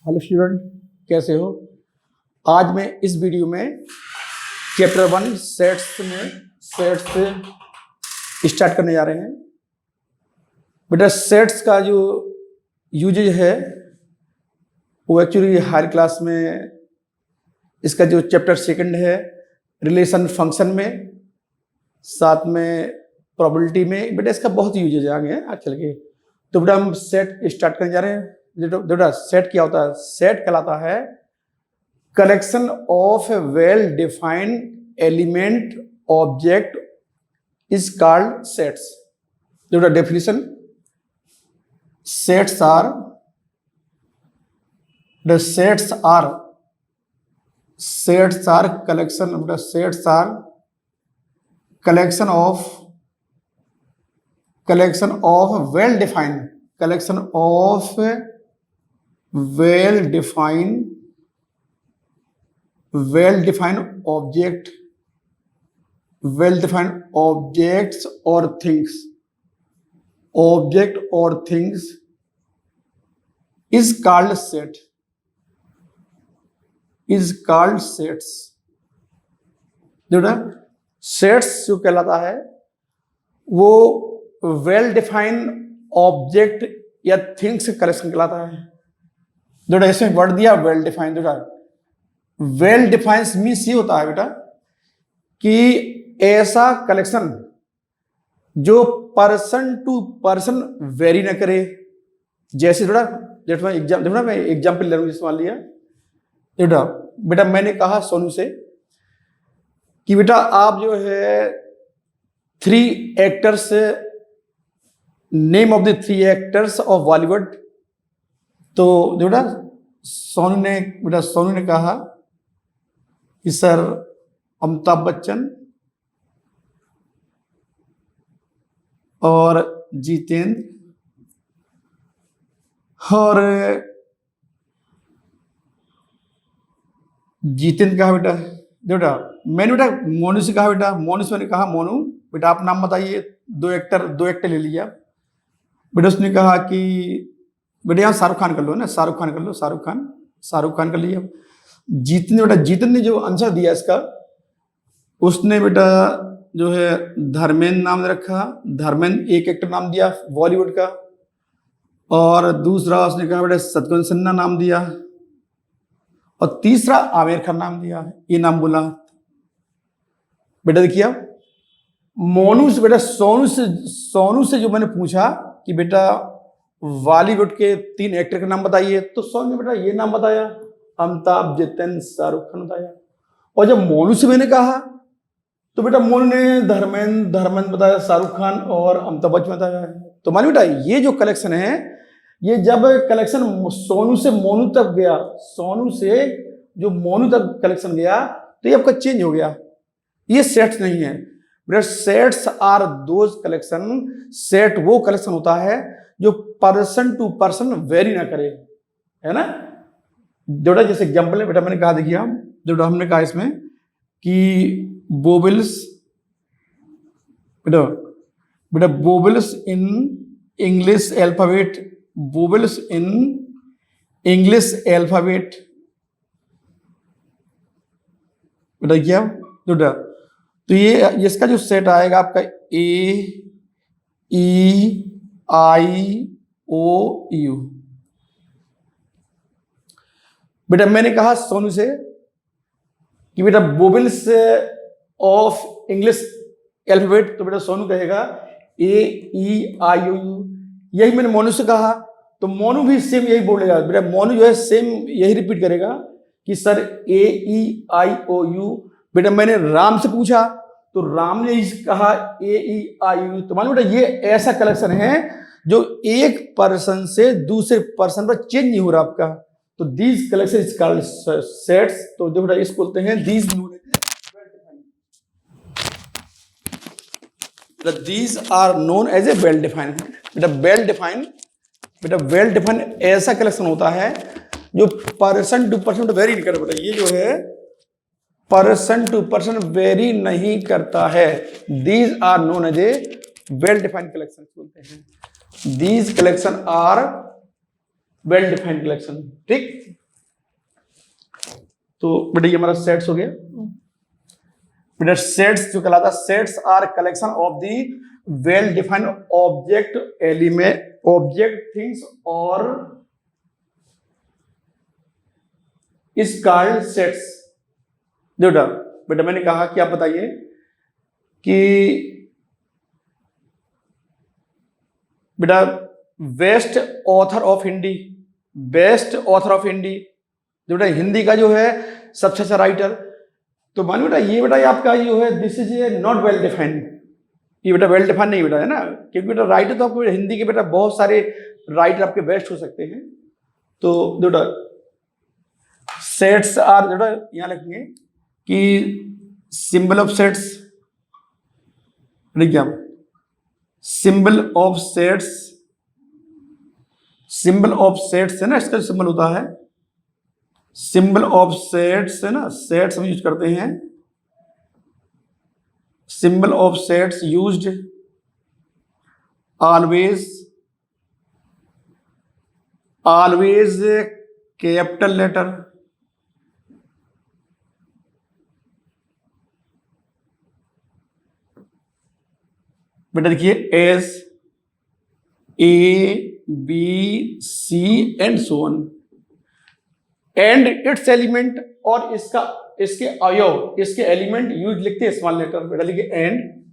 Hello student, कैसे हो? आज मैं इस वीडियो में चैप्टर 1 सेट्स से स्टार्ट करने जा रहे हैं। बेटा सेट्स का जो यूजेज है वो एक्चुअली हायर क्लास में इसका जो चैप्टर 2 है रिलेशन फंक्शन में, साथ में प्रोबेबिलिटी में, बेटा इसका बहुत यूजेज आगे हैं आज चल के। तो बेटा हम सेट स्टार्ट करने जा रहे हैं। बेटा सेट क्या होता है? सेट कहलाता है collection of a well defined element object is called sets. बेटा डेफिनेशन, सेट्स आर collection, बेटा sets are collection of well defined objects or things is called sets. बेटा सेट्स जो कहलाता है वो वेल डिफाइंड ऑब्जेक्ट या थिंग्स कलेक्शन कहलाता है। बेटा इसमें वर्ड दिया वेल डिफाइंड। बेटा वेल डिफाइंड मीन्स ये होता है बेटा कि ऐसा कलेक्शन जो पर्सन टू पर्सन वेरी न करे। जैसे बेटा मैं एग्जाम्पल ले रहा हूं, मान लिया बेटा मैंने कहा सोनू से कि बेटा आप जो है 3 actors, name of the 3 actors of Bollywood. तो बेटा सोनू ने कहा कि सर अमिताभ बच्चन और जितेंद्र, और जितेंद्र कहा बेटा मैंने मोनू से कहा मोनू से मैंने कहा मोनू बेटा आप नाम बताइए। 2 एक्टर ले लिया। बेटा उसने कहा कि बेटा यहाँ शाहरुख खान कर लो ना, शाहरुख खान कर लिया। जितेंद्र ने जो आंसर दिया इसका, उसने बेटा जो है धर्मेंद्र नाम रखा। धर्मेंद्र एक एक्टर नाम दिया बॉलीवुड का, और दूसरा उसने कहा बेटा शत्रुघ्न सिन्हा नाम दिया, और तीसरा आमिर खान नाम दिया। ये नाम बोला। बेटा देखिए मोनू से, बेटा सोनू से जो मैंने पूछा कि बेटा बॉलीवुड के 3 एक्टर का नाम बताइए, तो सोनू ने बेटा ये नाम बताया, अमिताभ, जितेंद्र, शाहरुख खान बताया। और जब मोनू से मैंने कहा तो बेटा मोनू ने धर्मेंद्र बताया, शाहरुख खान और अमिताभ बच्चन बताया। तो मानिए बेटा ये जो कलेक्शन है, ये जब कलेक्शन सोनू से मोनू तक गया, सोनू से जो मोनू तक कलेक्शन गया, तो ये आपका चेंज हो गया। ये सेट्स नहीं है बेटा। Sets are those collection, set वो कलेक्शन होता है जो पर्सन टू पर्सन वेरी ना करे, है ना। बेटा जैसे एग्जांपल है बेटा मैंने कहा, देखिए बेटा हमने कहा इसमें कि बोबल्स, बेटा बोबल्स इन इंग्लिश अल्फाबेट, बेटा क्या बेटा, तो ये इसका जो सेट आएगा आपका AEIOU। बेटा मैंने कहा सोनू से कि बेटा बोबल्स ऑफ इंग्लिश अल्फाबेट, तो बेटा सोनू कहेगा AEIOU। यही मैंने मोनू से कहा, तो मोनू भी सेम यही बोलेगा। बेटा मोनू जो है सेम यही रिपीट करेगा कि सर AEIOU। बेटा मैंने राम से पूछा तो राम ने कहा AEIOU। तो मानो बेटा ये ऐसा कलेक्शन है जो एक पर्सन से दूसरे पर्सन पर चेंज नहीं हो रहा आपका। तो these collection is called sets. तो जो बेटा इसको बोलते हैं these are known as a well defined. बेटा वेल डिफाइंड ऐसा कलेक्शन होता है जो पर्सन टू पर्सन वेरी नहीं करता। बेटा ये जो है पर्सन टू पर्सन वेरी नहीं करता है। These are known as a well defined collection बोलते हैं। These collection are well defined collection. ठीक, तो बेटा ये हमारा सेट्स हो गया। बेटा सेट्स जो कहलाता है, sets are collection of the well defined object element object things और इज कॉल्ड सेट्स। बेटा बेटा मैंने कहा कि आप बताइए कि बेटा best author of Hindi, best author of Hindi, जो बेटा हिंदी का जो है सबसे अच्छा राइटर, तो मान बेटा ये आपका जो है this is A not well defined, ये बेटा वेल डिफाइंड नहीं बेटा, है ना, क्योंकि बेटा राइटर तो आपको हिंदी के बेटा बहुत सारे राइटर आपके बेस्ट हो सकते हैं। तो बेटा सेट्स आर, बेटा यहां लिखेंगे कि सिंबल ऑफ सेट्स, लिख गया symbol of sets, symbol of sets है ना, इसका सिंबल होता है सिंबल ऑफ सेट्स, है ना, सेट्स हम यूज करते हैं, symbol of sets used always, always capital letter, बेटा देखिए S A B C and so on, and it's element, और इसका इसके अवयव इसके एलिमेंट यूज लिखते हैं स्मॉल लेटर, बेटा लिखिए एंड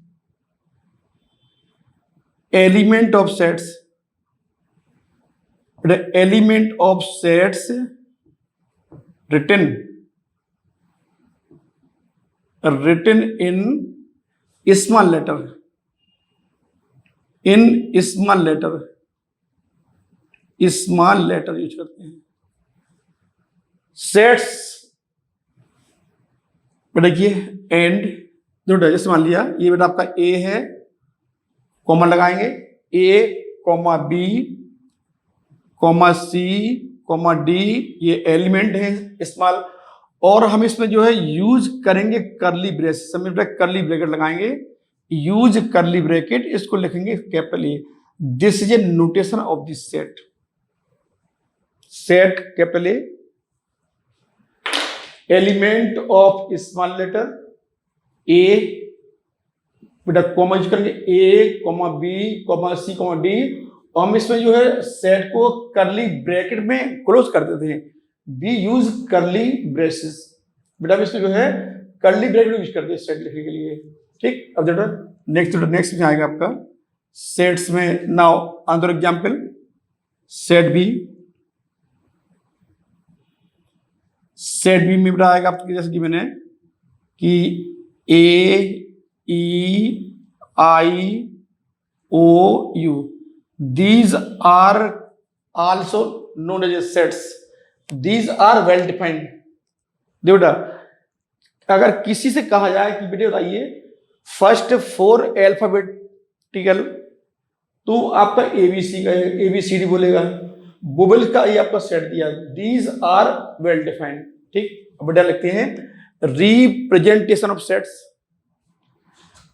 एलिमेंट ऑफ सेट्स, बेटा element of sets written written in small letter, in small letter, small letter use करते हैं। सेट्स बेटा देखिए एंड, जो जैसे मान लिया ये बेटा आपका ए है, कॉमा लगाएंगे, ए comma B comma C comma D, ये एलिमेंट है स्मॉल, और हम इसमें जो है यूज करेंगे करली ब्रेस, बेटा करली ब्रैकेट लगाएंगे, यूज करली ब्रैकेट, इसको लिखेंगे capital A, this is a notation of this set, set capital A, element of small letter A, बेटा कॉमा यूज करेंगे A comma B comma C comma D, और हम इसमें जो है सेट को करली ब्रैकेट में क्लोज कर देते हैं, बी यूज करली ब्रेसेस, बेटा इसमें जो है करली ब्रैकेट यूज करते हैं सेट लिखने के लिए। ठीक, अब बेटा नेक्स्ट में आएगा आपका सेट्स में, now another example set B, set B में बेटा आएगा आपके जैसे कि मैंने कि A E I O U, these are also known as sets, these are well defined. देखो बेटा अगर किसी से कहा जाए कि बेटे बताइए फर्स्ट 4 अल्फाबेटिकल, तो आपका एबीसी का एबीसीडी बोलेगा, बुबल का ये आपका सेट दिया, दीज आर वेल डिफाइंड। ठीक, बेटा लिखते हैं रिप्रेजेंटेशन ऑफ सेट्स,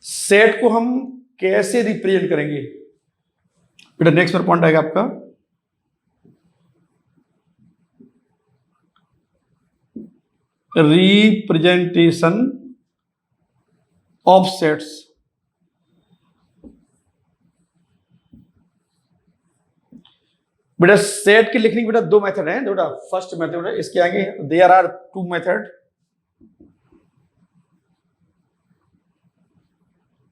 सेट को हम कैसे रिप्रेजेंट करेंगे, बेटा नेक्स्ट पर पॉइंट आएगा आपका रिप्रेजेंटेशन ऑफ सेट्स। बेटा सेट के लिखने की बेटा 2 मेथड हैं, बेटा फर्स्ट मेथड इसके आगे देयर आर 2 मेथड,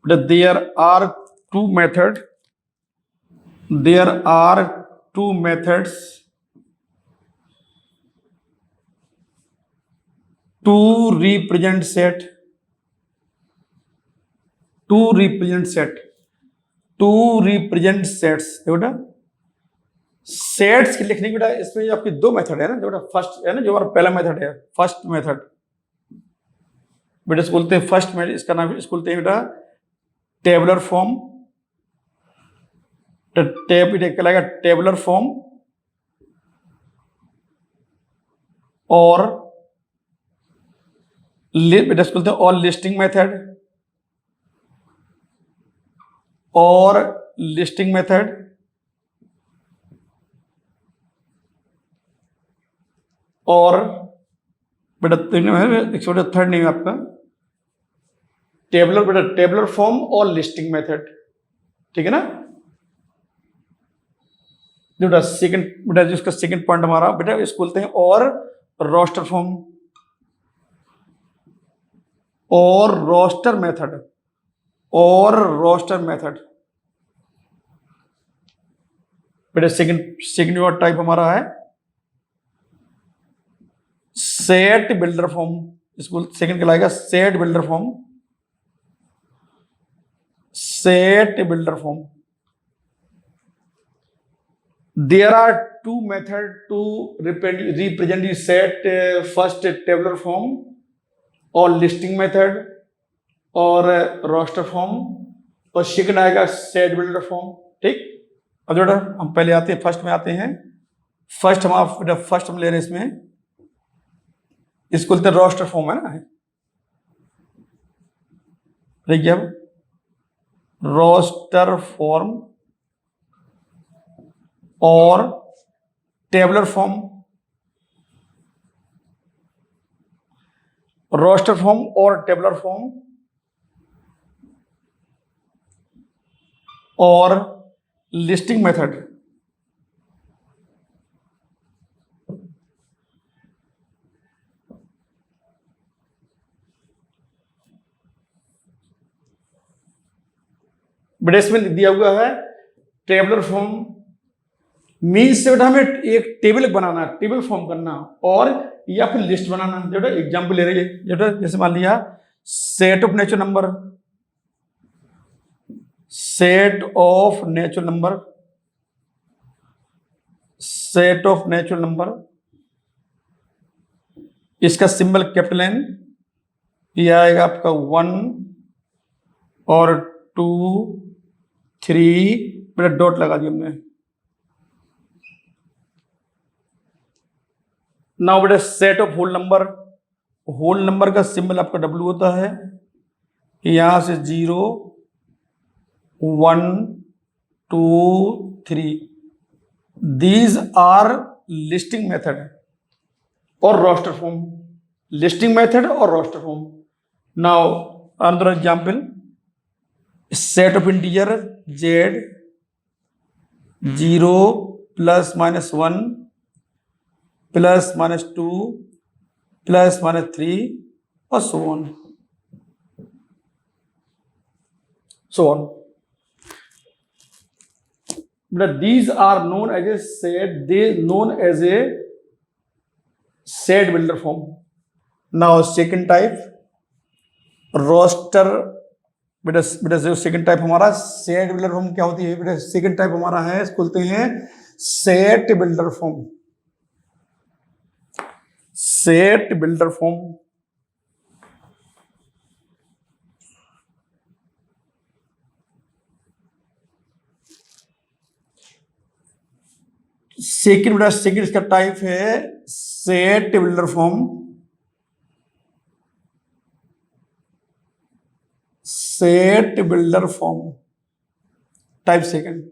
बेटा there are 2 method, there are 2 methods to represent set, to represent set, to represent sets. बेटा सेट्स के लिखने की बेटा इसमें जो आपकी 2 मेथड है ना, जो बेटा फर्स्ट है ना, जो हमारा पहला मेथड है फर्स्ट मेथड, बेटा इसको बोलते हैं फर्स्ट मेथड, इसका नाम इसको बोलते हैं बेटा टेबुलर फॉर्म, टेब कहलाएगा टेबुलर फॉर्म, और बेटा इसको बोलते हैं और लिस्टिंग मेथड, और लिस्टिंग मेथड, और बेटा थर्ड नेम है आपका टेबलर, बेटा टेबलर फॉर्म और लिस्टिंग मेथड, ठीक है ना। बेटा सेकंड, बेटा जिसका सेकंड पॉइंट हमारा बेटा इसको बोलते हैं और रोस्टर फॉर्म और रोस्टर मेथड, और रोस्टर मेथड। बेटा सेकंड टाइप हमारा है सेट बिल्डर फॉर्म, इसको सेकंड कहलाएगा set builder form, set builder form. There are two methods to represent the set, first tabular form और लिस्टिंग मेथड और roster form, और second आएगा सेट बिल्डर फॉर्म, ठीक। अब बेटा हम पहले आते हैं फर्स्ट में आते हैं। फर्स्ट हम ले रहे हैं इसमें, इसको बोलते हैं रोस्टर फॉर्म, है ना। देखिए अब रोस्टर फॉर्म और टेबलर फॉर्म, रोस्टर फॉर्म और टेबलर फॉर्म और लिस्टिंग मेथड। बेटा इसमें दिया हुआ है टेबलर फॉर्म मीन्स से बेटा हमें एक टेबल बनाना, टेबल फॉर्म करना और या फिर लिस्ट बनाना। बेटा एग्जाम्पल ले रही है, बेटा जैसे मान लिया set of natural number, set of natural number, set of natural number, इसका सिंबल कैपिटल एन, ये आएगा आपका 1 और 2 3, बेटा डॉट लगा दिया हमने। नाउ बेटा set of whole number, whole number का सिंबल आपका डब्ल्यू होता है, यहां से 0 1 2 3, दीज आर लिस्टिंग मेथड और रोस्टर फॉर्म, लिस्टिंग मेथड और roster form. Now another example set of integer z 0 plus minus 1 plus minus 2 plus minus 3 और so on, so on. But these are known as a set, they known as a set builder form. Now second type roster, बेटा जो second type हमारा set builder form क्या होती है बेटा, second type हमारा है इसको बोलते हैं set builder form, set builder form. Second बेटा सेकंड इसका टाइप है set builder form, set builder form type second.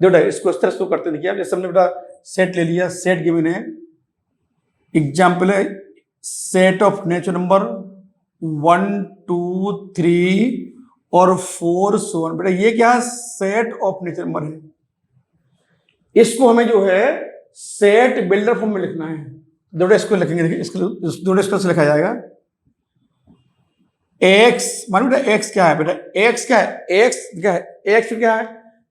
बेटा इसको इस तरह से करते देखिए आप, जैसे हमने बेटा सेट ले लिया, सेट गिवन है, एग्जाम्पल है सेट ऑफ नेचुरल नंबर 1 2 3 और 4 so on। बेटा ये क्या है, सेट ऑफ नेचुरल नंबर है, इसको हमें जो है सेट बिल्डर फॉर्म में लिखना है। बेटा इसको लिखेंगे, देखिए इसको इसको लिखा जाएगा x, मान बेटा x क्या है, बेटा x क्या है, x क्या है, x क्या है,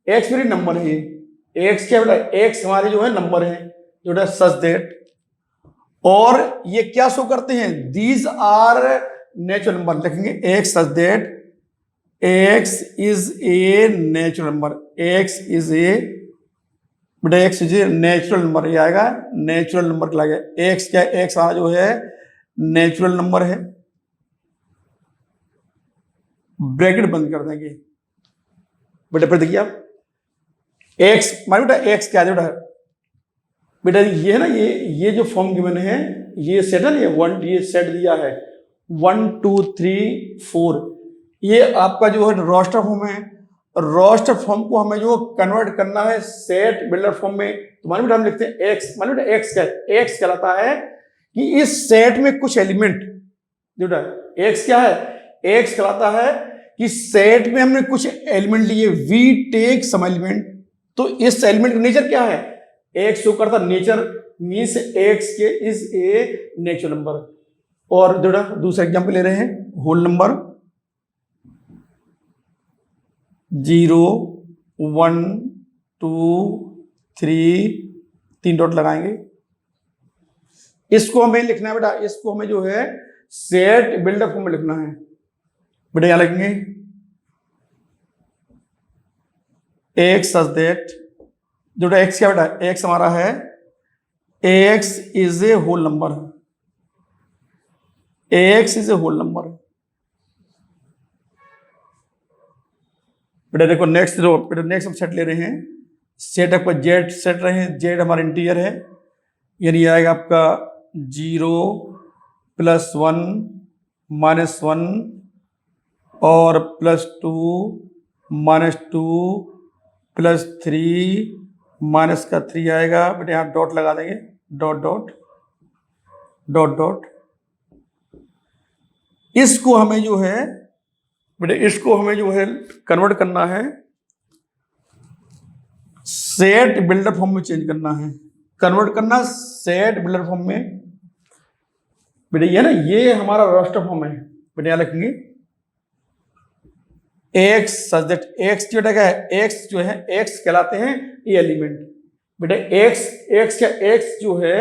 x मेरी नंबर है, ये x क्या है बेटा, x हमारे जो है नंबर है, जो है सच दैट, और ये क्या शो करते हैं, दीज आर नेचुरल नंबर, लिखेंगे x such that x is a natural number, x is a बेटा x is a natural number, ये आएगा नेचुरल नंबर कहलाएगा। x क्या है, x हमारा जो है नेचुरल नंबर है, ब्रैकेट बंद कर देंगे। बेटा फिर देखिए आप x, मान बेटा x क्या है बेटा ये है ना, ये जो फॉर्म गिवन है, ये सेट है ना, ये सेट दिया है 1 2 3 4, ये आपका जो है रोस्टर फॉर्म है। रोस्टर फॉर्म को हमें जो कन्वर्ट करना है सेट बिल्डर फॉर्म में, तो मान बेटा हम लिखते हैं एक्स, मान बेटा एक्स क्या है, एक्स कहलाता है कि इस सेट में कुछ एलिमेंट, बेटा एक्स क्या है, एक्स कहलाता है कि सेट में हमने कुछ एलिमेंट लिए, वी टेक सम एलिमेंट, तो इस एलिमेंट का नेचर क्या है, एक्स शो करता नेचर मीन्स एक्स के इज ए नेचुरल नंबर। और बेटा दूसरा एग्जाम्पल ले रहे हैं, होल नंबर 0 1 2 3, 3 डॉट लगाएंगे। इसको हमें लिखना है बेटा, इसको हमें जो है सेट बिल्डर फॉर्म में लिखना है बेटा। यहां लिखेंगे एक्स सच दैट, जो एक्स क्या बेटा, एक्स हमारा है X is a whole number, X is a whole number. बेटा देखो नेक्स्ट रो, बेटा नेक्स्ट हम सेट ले रहे हैं, सेट आपका जेड सेट रहे हैं, जेड हमारा इंटीजर है, यानी आएगा आपका 0 +1 -1 और +2 -2 +3 -3 आएगा बेटा। यहाँ डॉट लगा देंगे, डॉट डॉट डॉट डॉट। इसको हमें जो है बेटा, इसको हमें जो है कन्वर्ट करना है, सेट बिल्डर फॉर्म में चेंज करना है, कन्वर्ट करना सेट बिल्डर फॉर्म में बेटा। ये ना, ये हमारा रोस्टर फॉर्म है बेटा। यहां लिखेंगे एक्स सच दैट, एक्स जो क्या है, एक्स जो है, एक्स कहलाते हैं ये एलिमेंट बेटा। एक्स एक्स क्या, एक्स जो है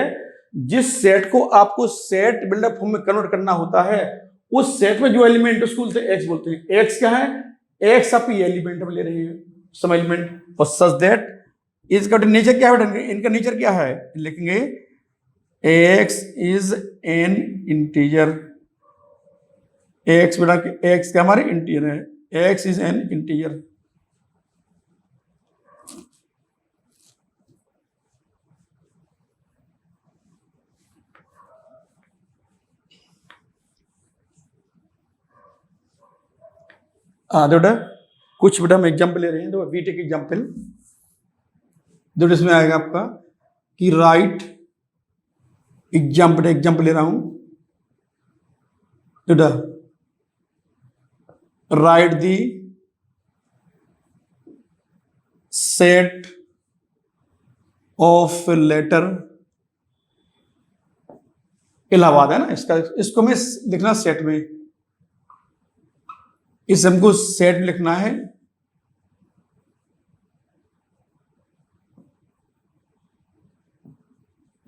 जिस सेट को आपको सेट बिल्डर फॉर्म में कन्वर्ट करना होता है, उस सेट में जो एलिमेंट उसको एक्स बोलते हैं। एक्स क्या है, एक्स आप ये एलिमेंट हम ले रहे हैं, सम एलिमेंट। और सच दैट इसका नेचर क्या है, इनका नेचर क्या है, लिखेंगे x is an integer. X बेटा, एक्स क्या हमारे इंटीजर है, एक्स इज एन इंटीजर। बेटा कुछ बेटा हम एग्जाम्पल ले रहे हैं, तो बीटेक एग्जाम्पल जो इसमें आएगा आपका कि राइट एग्जाम्पल ले रहा हूं बेटा, write the set of letter Allahabad है ना, इसका इसको मैं लिखना सेट में, इस हमको सेट में लिखना है।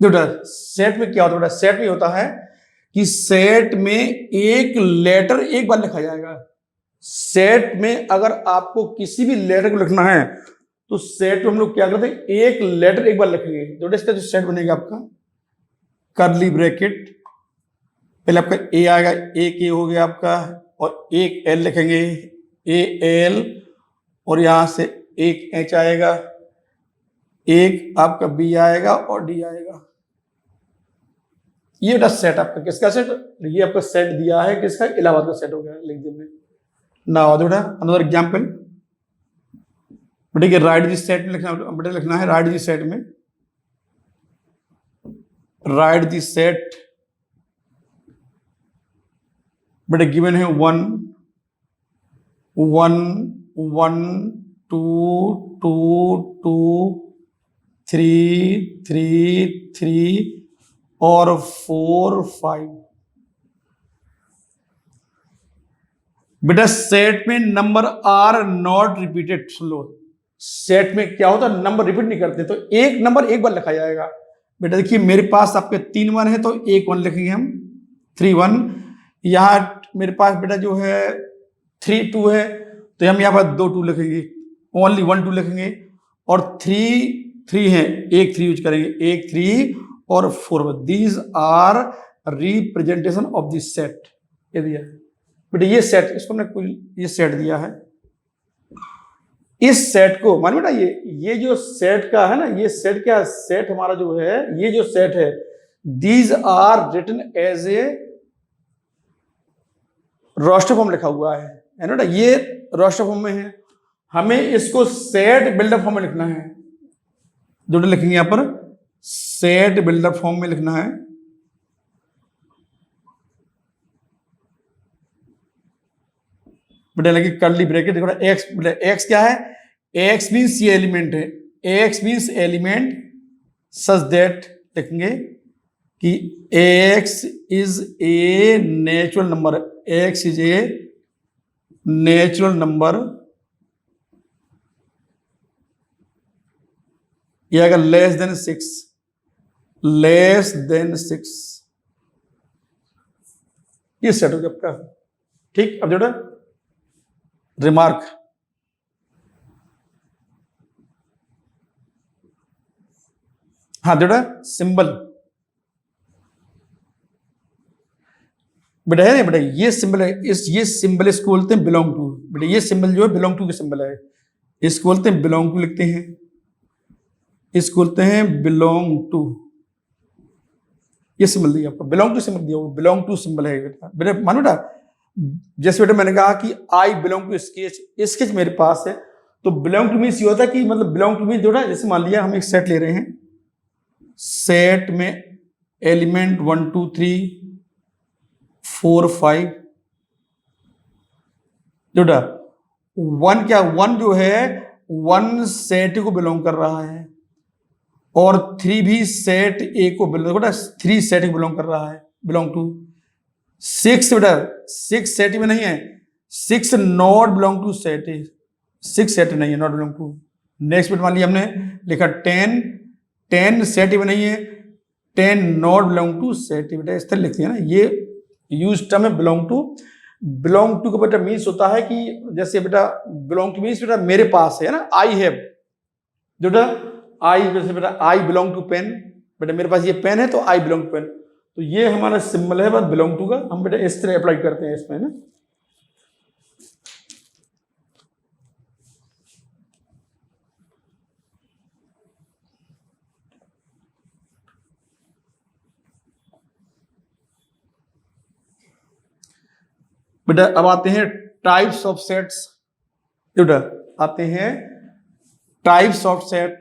बेटा सेट में क्या होता है बेटा, सेट में होता है कि सेट में एक लेटर एक बार लिखा जाएगा। सेट में अगर आपको किसी भी लेटर को लिखना है तो सेट में हम लोग क्या करते हैं, एक लेटर एक बार लिखेंगे। तो इसका जो सेट बनेगा आपका कर्ली ब्रैकेट, पहले आपका ए आएगा, एक ए हो गया आपका, और एक एल लिखेंगे, ए एल, और यहां से एक एच आएगा, एक आपका बी आएगा और डी आएगा। ये बेटा सेट आपका किसका सेट, ये आपका सेट दिया है किसका, इलाहाबाद का सेट हो गया, लिख दिया ना। बेटा अनदर एग्जाम्पल बेटा, राइट दिस सेट में लिखना बेटा, लिखना है राइट दिस सेट में, राइट दिस सेट बेटा गिवन है 1 1 1 2 2 2 3 3 3 और 4 5। बेटा सेट में नंबर आर नॉट रिपीटेड, सुन लो, सेट में क्या होता है, नंबर रिपीट नहीं करते, तो एक नंबर एक बार लिखा जाएगा। बेटा देखिए मेरे पास आपके 3 1 है, तो एक 1 लिखेंगे हम, 3 1। यहां मेरे पास बेटा जो है 3 2 है, तो हम यहाँ पर 2 2 लिखेंगे, ओनली 1 2 लिखेंगे, और 3 3 है, एक 3 यूज करेंगे, एक 3 और 4। These are representation of this set, ये दिया बेटा, ये सेट, इसको हमने कुल ये सेट दिया है। इस सेट को मान बेटा, ये जो सेट का है ना, ये सेट क्या, सेट हमारा जो है, ये जो सेट है, these are written as a roster form लिखा हुआ है ना बेटा, ये रोस्टर फॉर्म में है। हमें इसको सेट बिल्डर फॉर्म में लिखना है, जो लिखेंगे यहां पर सेट बिल्डर फॉर्म में लिखना है। बेटा लगे कर्ली ब्रैकेट, देखो एक्स, एक्स क्या है, एक्स मीन्स ये एलिमेंट है, x means element such that लिखेंगे कि x is a natural number, X is a natural number, ये आएगा लेस देन 6, लेस देन 6, ये सेट हो गया आपका। ठीक, अब बेटा रिमार्क, हाँ बेटा सिंबल, बेटा है ना बेटा, ये सिंबल है, ये सिंबल इसको बोलते हैं बिलोंग टू, बेटा ये सिंबल जो है बिलोंग टू के सिंबल है, इसको बोलते हैं बिलोंग टू, लिखते हैं इसको बोलते हैं बिलोंग टू, ये सिंबल दिया आपको, बिलोंग टू सिंबल दिया, बिलोंग टू सिंबल है बेटा। बेटा मानो बेटा, जैसे बेटा मैंने कहा कि I belong to sketch, sketch मेरे पास है, तो बिलोंग टू मीन्स ये होता है कि मतलब बिलोंग टू मीन्स बेटा, जैसे मान लिया हम एक सेट ले रहे हैं, सेट में एलिमेंट 1 2 3 4 5, बेटा वन क्या, वन जो है वन सेट को बिलोंग कर रहा है, और 3 भी सेट ए को बिलोंग, बेटा 3 सेट को बिलोंग कर रहा है, बिलोंग टू। 6 बेटा 6 सेट में नहीं है, 6 not belong to set, 6 set नहीं है, नॉट बिलोंग टू। नेक्स्ट बेटा मान लिया हमने लिखा 10 सेट में नहीं है, 10 नॉट बिलोंग टू सेट, बेटा इस तरह लिखते हैं ना, ये यूज टर्म है बिलोंग टू। बिलोंग टू का बेटा मीन्स होता है कि जैसे बेटा बिलोंग टू मीन्स बेटा मेरे पास है ना, आई हैव, जो बेटा आई, जैसे बेटा आई बिलोंग टू पेन, बेटा मेरे पास ये पेन है तो आई बिलोंग टू पेन, तो ये हमारा सिंबल है बस बिलोंग टू का, हम बेटा इस तरह अप्लाई करते हैं इसमें ना। बेटा अब आते हैं टाइप्स ऑफ सेट्स, बेटा आते हैं types of set,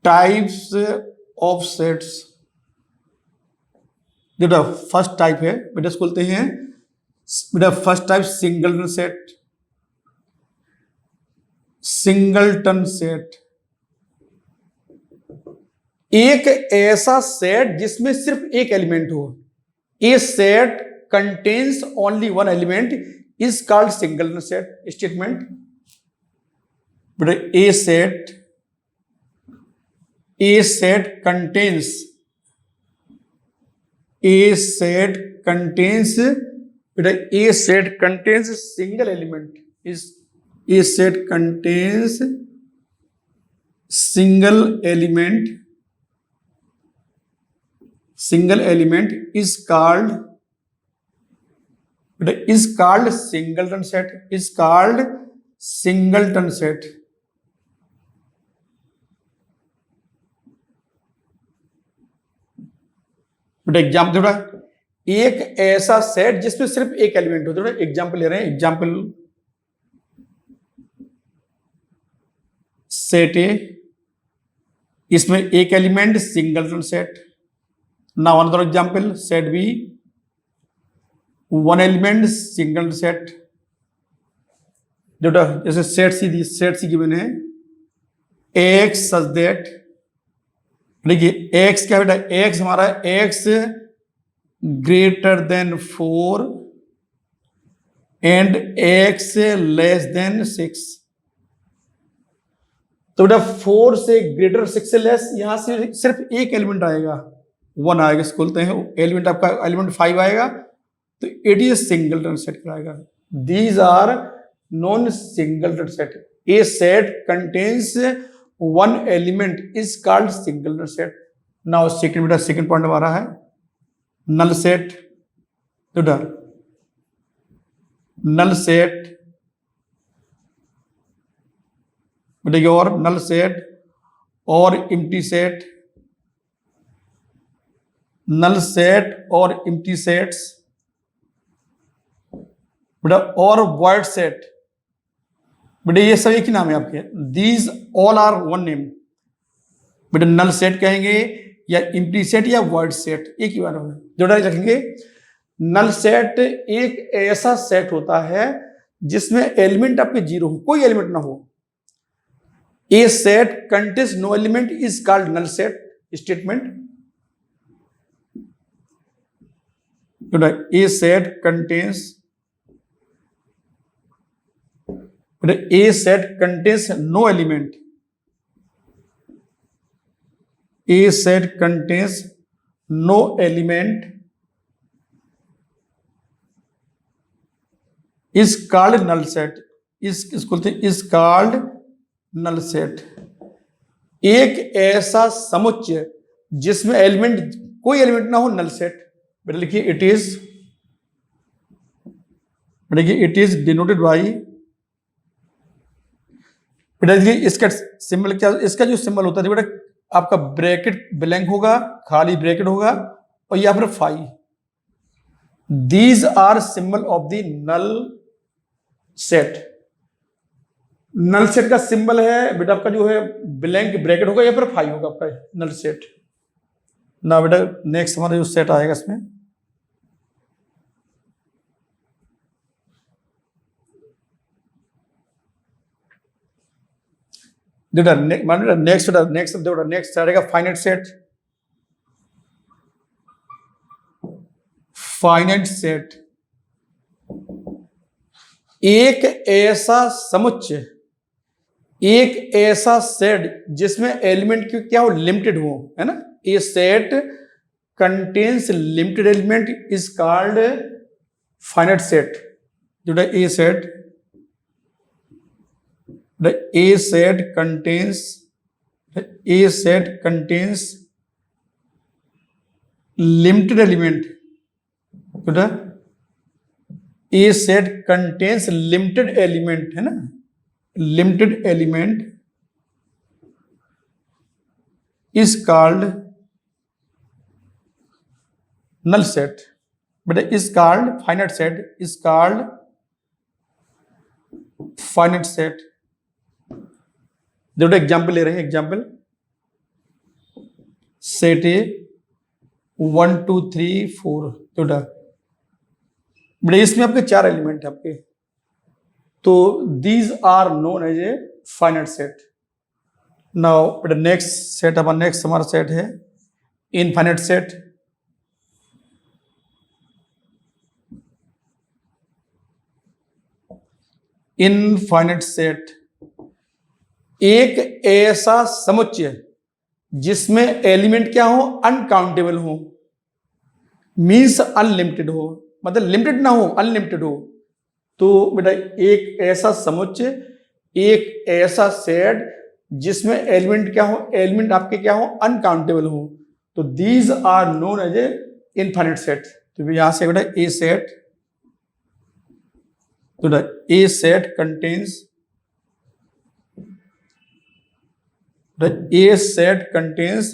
types of sets. बेटा फर्स्ट टाइप है बेटा इसको बोलते हैं, बेटा first type singleton set, singleton set, एक ऐसा सेट जिसमें सिर्फ एक एलिमेंट हो, a set contains only one element is called singleton set statement. बेटा a set contains, a set contains, बेटा a set contains single element, is a set contains single element is called, बेटा is called singleton set, is called singleton set। बेटा example, थोड़ा एक ऐसा set जिसमें सिर्फ एक एलिमेंट हो, थोड़ा एग्जाम्पल ले रहे हैं, एग्जाम्पल सेट ए, इसमें एक element singleton set. Now another example set B, one element single set, बेटा जैसे सेट सी गिवन है, एक्स सच दैट, देखिए एक्स क्या बेटा, एक्स हमारा X greater than 4 and X less than 6, तो बेटा 4 से ग्रेटर 6 से लेस, यहां से सिर्फ एक एलिमेंट आएगा, 1 आएगा, इसको बोलते हैं एलिमेंट, आपका एलिमेंट 5 आएगा, तो इट इज सिंगलटन सेट कहलाएगा। These are non singleton set, a set contains one element is called singleton set. Now second बेटा, सेकंड पॉइंट हमारा है नल सेट, बेटा नल सेट, बेटा योर नल सेट और एम्प्टी सेट, नल सेट और empty sets, बेटा और word set, बेटा ये सब एक ही नाम है आपके, these all are one name. बेटा नल सेट कहेंगे या इम्प्टी सेट या वर्ड सेट, एक ही बार होगा। जोड़ा रखेंगे, नल सेट एक ऐसा सेट होता है जिसमें एलिमेंट आपके जीरो हो, कोई एलिमेंट ना हो। A set contains no element is called null set statement. A set contains, A set contains no element. A set contains no element is called null set. is called null set. एक ऐसा समुच्चय जिसमें element, कोई element ना हो, नल set. बेटा लिखिए it is denoted by, बेटा इसका सिंबल क्या, इसका जो सिंबल होता है बेटा आपका ब्रैकेट ब्लैंक होगा, खाली ब्रैकेट होगा और यहाँ पर phi. These are symbol of the null set. Null set का सिंबल है बेटा आपका जो है ब्लैंक ब्रैकेट होगा, यहाँ पर फाई होगा आपका नल सेट। ना बेटा नेक्स्ट हमारा जो सेट आएगा इसमें, नेक्स्ट आएगा फाइनाइट सेट। फाइनाइट सेट एक ऐसा समुच्चय, एक ऐसा सेट जिसमें एलिमेंट की क्या हो, लिमिटेड हो, है ना। A set contains limited element is called finite set. जो a set, A set contains limited element. बेटा A set contains limited element, है ना, limited element is called null set. बेटा is called finite set, is called finite set. देखो example ले रहे हैं, example set A 1 2 3 4। बेटा इसमें आपके 4 एलिमेंट है आपके, तो these are known as a finite set. Now बेटा नेक्स्ट हमारा सेट है इनफाइनाइट सेट। इनफाइनाइट सेट एक ऐसा समुच्चय जिसमें एलिमेंट क्या हो, अनकाउंटेबल हो, मीन्स अनलिमिटेड हो, मतलब लिमिटेड ना हो, अनलिमिटेड हो। तो बेटा एक ऐसा समुच्चय, एक ऐसा सेट जिसमें एलिमेंट क्या हो, एलिमेंट आपके क्या हो, अनकाउंटेबल हो, तो these are known as a infinite set. तो यहां से बेटा ए सेट, तो बेटा a set contains, A set contains,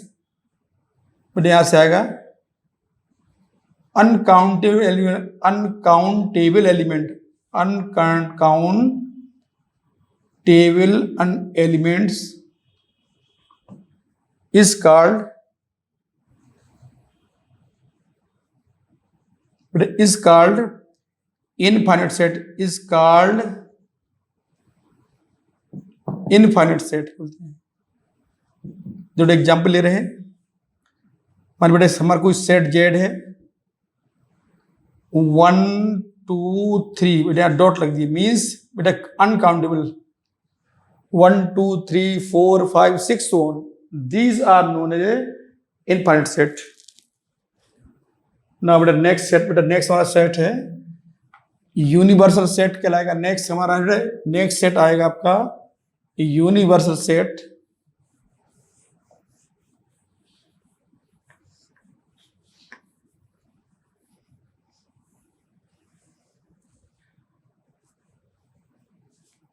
but यहां से आएगा uncountable element, uncountable elements is called, infinite set, is called infinite set बोलते हैं। जो एग्जाम्पल ले रहे हैं, मान बेटा हमारा कोई सेट जेड है 1 2 3, बेटा डॉट लग दिए, मीन्स बेटा uncountable 1 2 3 4 5 6 so on, these are known as a infinite set. ना बेटा नेक्स्ट हमारा सेट है यूनिवर्सल सेट कहलाएगा। नेक्स्ट सेट आएगा आपका यूनिवर्सल सेट।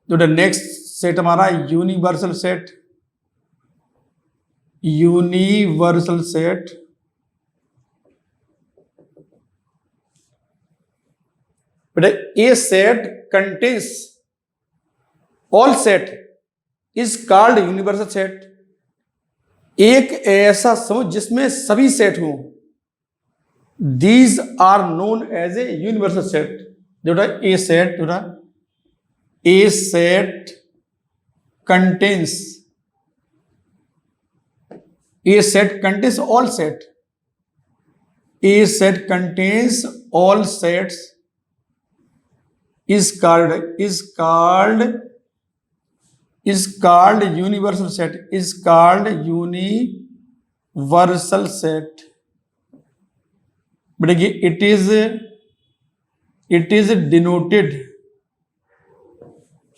जो नेक्स्ट सेट हमारा यूनिवर्सल सेट, बेटा a set contains all set is called universal set. एक ऐसा समूह जिसमें सभी सेट हों, these are known as a universal set. बेटा ए सेट, बेटा a set contains, A set contains all set. A set contains all sets is called universal set. Is called universal set. But again, it is denoted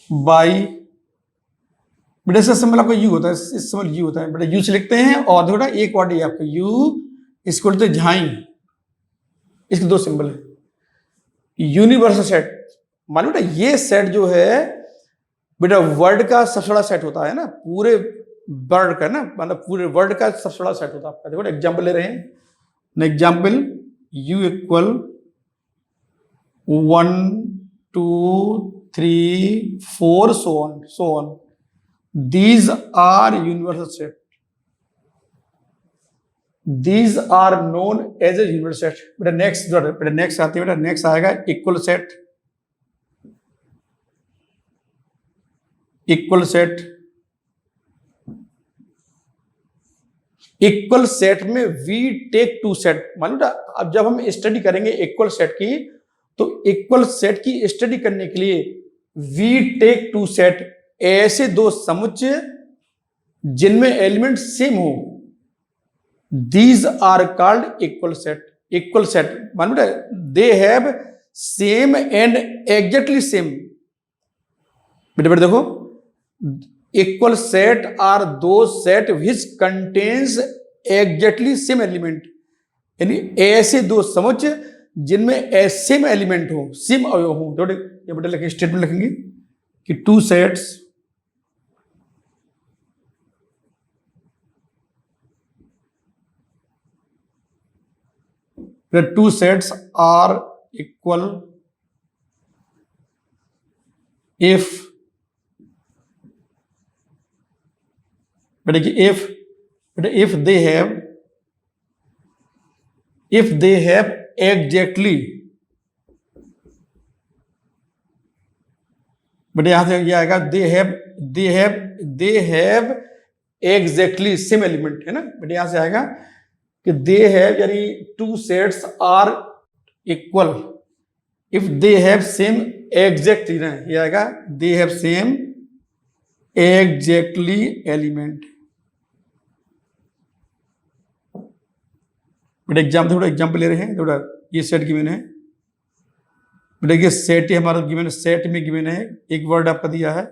by, बेटा इसका symbol आपका you होता है, इस symbol you होता है बेटा, you से लिखते हैं। और देखो बेटा एक वर्ड ये आपका यू, इसको लिखते हैं झाई। इसके दो सिंबल है। यूनिवर्सल सेट मालूम बेटा, ये सेट जो है बेटा वर्ड का सबसे बड़ा सेट होता है ना, पूरे वर्ड का ना, मतलब पूरे वर्ड का सबसे बड़ा सेट होता है आपका। देखो एग्जाम्पल ले रहे हैं, example you equal 1 2 3 4 so on. These are universal set. These are known as a universal set. बेटा नेक्स्ट आती है बेटा, नेक्स्ट आएगा इक्वल सेट। इक्वल सेट में वी टेक टू सेट। मालूम बेटा अब जब हम स्टडी करेंगे इक्वल सेट की, तो इक्वल सेट की स्टडी करने के लिए वी टेक टू सेट, ऐसे दो समुच्चय जिनमें एलिमेंट सेम हो, these are called equal set. Equal set मान बेटा they have same and exactly same. बेटा देखो इक्वल सेट आर दो set which contains exactly same element, यानी ऐसे दो समुच्चय जिनमें सेम एलिमेंट हो, सेम अवयव हो। ये बेटा लिखेंगे, स्टेटमेंट लिखेंगे कि two sets the two sets are equal if they have exactly, बेटा यहां से ये आएगा they have exactly same element, है ना बेटा, यहां से आएगा कि दे हैव, यानी two sets are equal if they have same exactly ना, ये आएगा they have same exactly element. बेटा एग्जाम्पल ले रहे हैं, थोड़ा ये सेट गिवन है बेटा, ये सेट ही हमारा गिवन है, सेट में गिवन है एक वर्ड आपका दिया है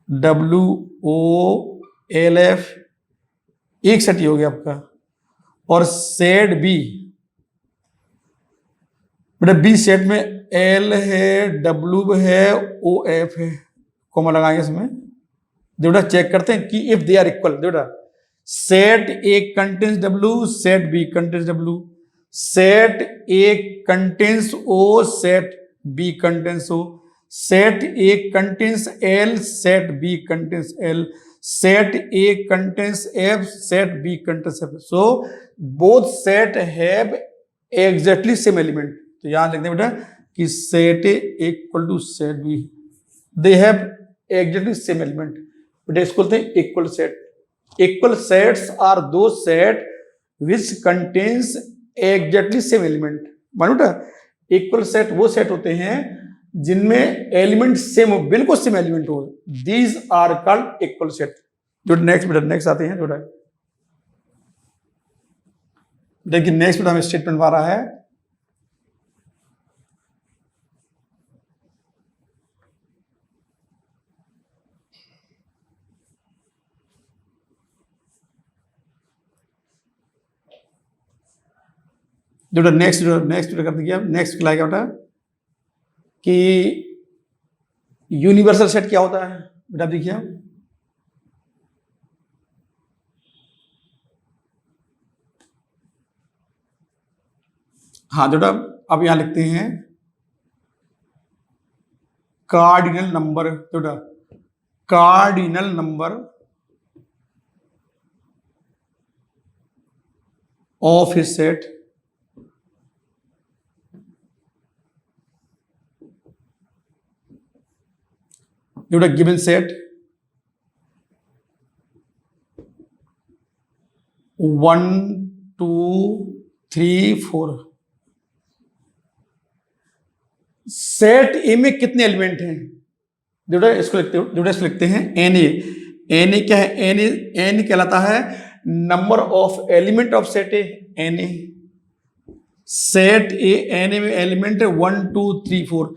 WOLF, एक सेट ही हो गया आपका। और सेट बी, बेटा बी सेट में एल है, डब्ल्यू है, OF है, कॉमा लगाएंगे इसमें। बेटा चेक करते हैं कि इफ दे आर इक्वल। बेटा set A contains W, set B contains W, set A contains O, set B contains O, set A contains L, set B contains L, set A contains F, set B contains F. So both set have exactly same element. तो यहां लिखते हैं बेटा कि set A equal to set B, they have exactly same element। बेटा इसको बोलते हैं equal set. Equal sets are दो set which contains exactly same element। मानो बेटा इक्वल सेट वो सेट होते हैं जिनमें एलिमेंट सेम हो, बिल्कुल सेम एलिमेंट हो, these are called equal set. जो नेक्स्ट आते हैं, थोड़ा देखिए नेक्स्ट हमें स्टेटमेंट आ रहा है जो नेक्स्ट कर दिया। नेक्स्ट क्या बेटा कि यूनिवर्सल सेट क्या होता है बेटा, देखिए हाँ बेटा अब यहां लिखते हैं कार्डिनल नंबर, बेटा cardinal number of A set बेटा गिवन सेट 1 2 3 4। सेट ए में कितने एलिमेंट हैं? बेटा इसको लिखते हैं एन ए। एन ए क्या है? एन ए कहलाता है number of element of set A, N A. Set A, N A में एलिमेंट है 1 2 3 4।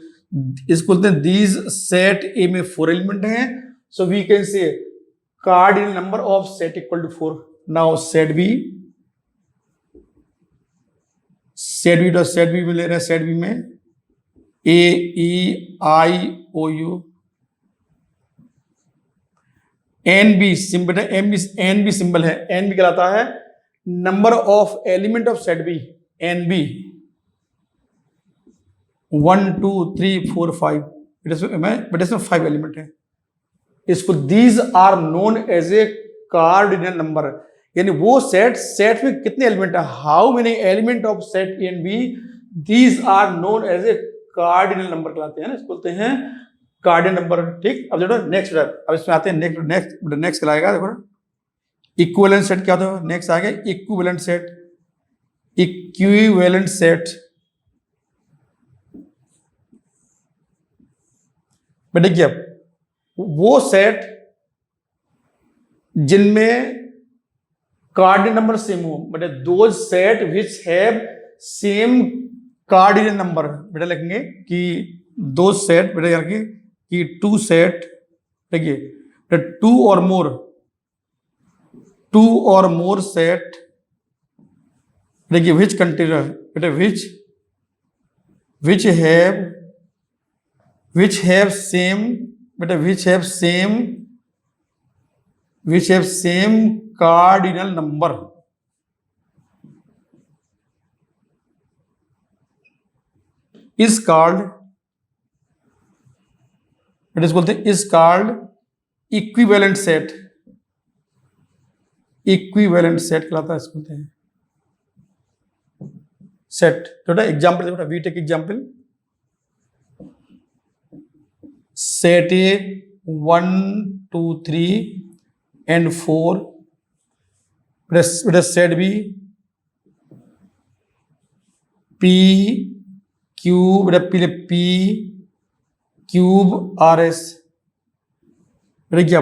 इसको बोलते हैं दीज सेट ए में 4 एलिमेंट हैं, so we can say cardinal number of set equal to 4। Now set B में ले रहे हैं, सेट बी में A E I O U N B symbol है, एन बी सिंबल है। एन बी कहलाता है number of element of set B, N B 1 2 3 4 5। But इसमें 5 एलिमेंट है। इसको these are known as a cardinal number, यानी वो सेट में कितने एलिमेंट है, how many element of set A and B, these are known as a cardinal number कहलाते हैं ना, इसको बोलते हैं कार्डिनल नंबर। ठीक, अब देखो नेक्स्ट, अब इसमें आते हैं नेक्स्ट कहलाएगा। देखो इक्विवेलेंट सेट क्या होता है, नेक्स्ट आ गया इक्विवेलेंट सेट। इक्विवेलेंट सेट बेटा देखिए, वो सेट जिनमें कार्डिनल नंबर सेम हो, बेटा those set which have same cardinal number. बेटा लिखेंगे कि दो सेट, बेटा लिखेंगे कि टू सेट, देखिए टू और मोर सेट, देखिए विच कंटेनर, बेटा which have same, बेटा which have same cardinal number is called, बेटा इसको बोलते हैं is called equivalent set। Equivalent set कहलाता है, इसको बोलते हैं सेट। बेटा एग्जाम्पल, बेटा we take example, set A 1 2 3 and 4, बेटा सेट बी पी क्यूब, बेटा पी क्यूब आर एस। बेटा क्या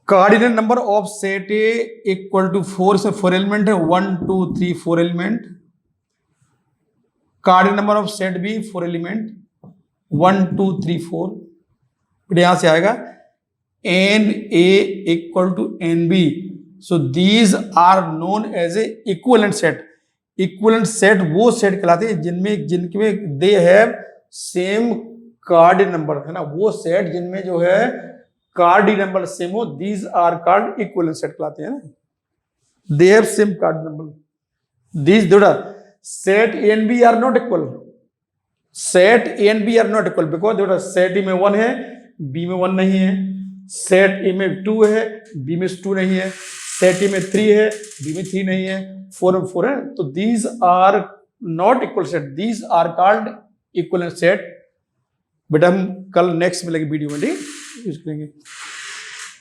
cardinal number of set A equal to 4 से 4 एलिमेंट है, 1 2 3 4 element. Cardinal number of set B 4 element, 1 2 3 4। फिर यहां से आएगा N A equal to N B, so these are known as a equivalent set. Equivalent set वो set कहलाते हैं जिनके they have same cardinal number, है ना, वो सेट जिनमें जो है कार्डिनल नंबर सेम हो, these are called equivalent set कहलाते हैं ना, they have same cardinal number. These दोड़ा set A and B are not equal, set A and B are not equal because देखो सेट ए में 1 है, B में 1 नहीं है, सेट ए में 2 है, बी में 2 नहीं है, सेट ए में 3 है, बी में 3 नहीं है, 4 में 4 है, तो these are not equal set, these are called equivalent set. बेटा हम कल नेक्स्ट में लगे वीडियो में यूज करेंगे।